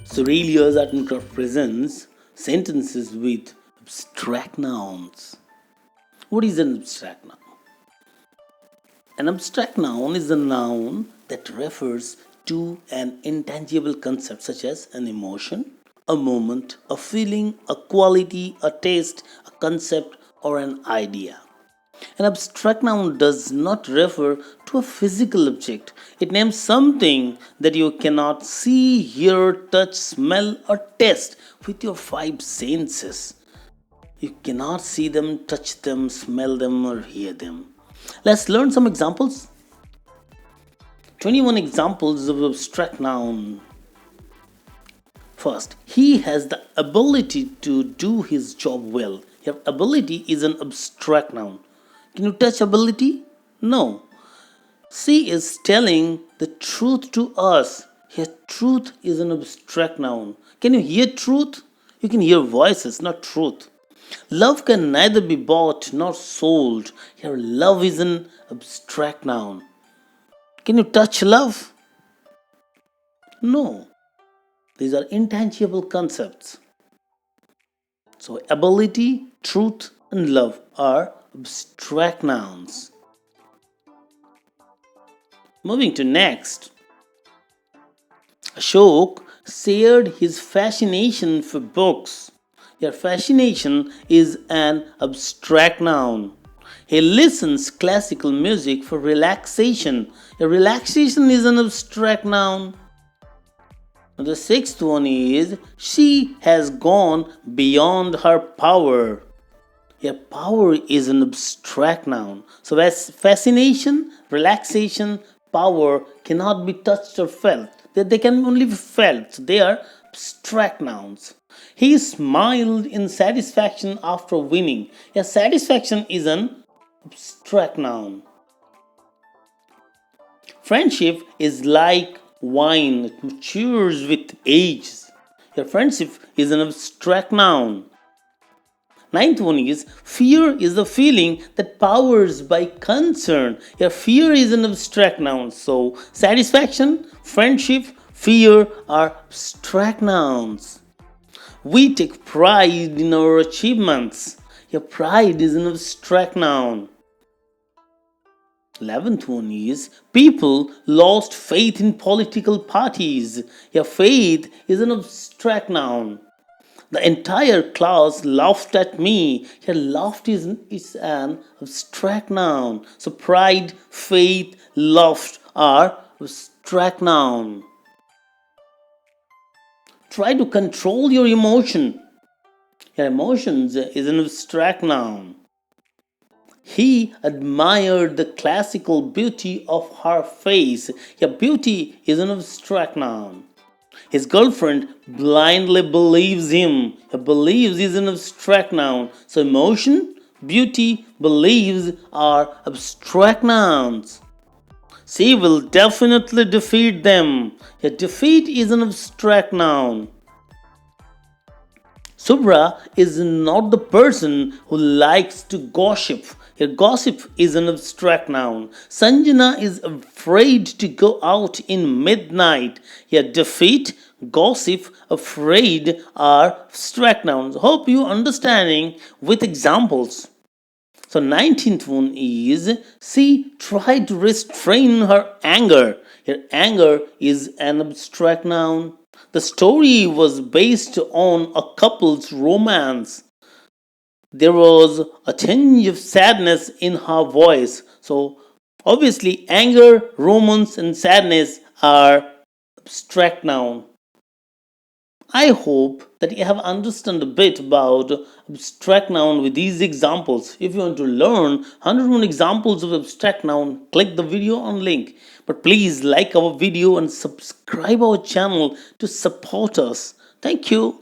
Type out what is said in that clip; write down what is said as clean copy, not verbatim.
SWAURELIAZ ArtnCraft presents sentences with abstract nouns. What is an abstract noun? An abstract noun is a noun that refers to an intangible concept such as an emotion, a moment, a feeling, a quality, a taste, a concept, or an idea. An abstract noun does not refer to a physical object. It names something that you cannot see, hear, touch, smell, or taste with your five senses. You cannot see them, touch them, smell them, or hear them. Let's learn some examples. 21 examples of abstract noun. First, he has the ability to do his job well. Your ability is an abstract noun. Can you touch ability? No. She is telling the truth to us. Here, truth is an abstract noun. Can you hear truth? You can hear voices, not truth. Love can neither be bought nor sold. Here, love is an abstract noun. Can you touch love? No. These are intangible concepts. So, ability, truth, and love are abstract nouns. Moving to next. Ashok shared his fascination for books. Your fascination is an abstract noun. He listens classical music for relaxation. Your relaxation is an abstract noun. And the sixth one is she has gone beyond her power. Yeah, power is an abstract noun. So as fascination, relaxation, power cannot be touched or felt. They can only be felt. They are abstract nouns. He smiled in satisfaction after winning. Yeah, satisfaction is an abstract noun. Friendship is like wine, it matures with age. Your friendship is an abstract noun. Ninth one is fear is the feeling that powers by concern. Your fear is an abstract noun. So satisfaction, friendship, fear are abstract nouns. We take pride in our achievements. Your pride is an abstract noun. 11th one is people lost faith in political parties. Your faith is an abstract noun. The entire class laughed at me. Here, laughed is an abstract noun. So, pride, faith, laughed are abstract noun. Try to control your emotion. Your emotions is an abstract noun. He admired the classical beauty of her face. Your beauty is an abstract noun. His girlfriend blindly believes him. Believes is an abstract noun. So emotion, beauty, believes are abstract nouns. She will definitely defeat them. A defeat is an abstract noun. Subra is not the person who likes to gossip. Here, gossip is an abstract noun. Sanjana is afraid to go out in midnight. Here, defeat, gossip, afraid are abstract nouns. Hope you understanding with examples. So 19th one is she tried to restrain her anger. Here, anger is an abstract noun. The story was based on a couple's romance. There was a tinge of sadness in her voice. So, obviously, anger, romance, and sadness are abstract noun. I hope that you have understood a bit about abstract noun with these examples. If you want to learn 101 examples of abstract noun, click the video on link. But please like our video and subscribe our channel to support us. Thank you.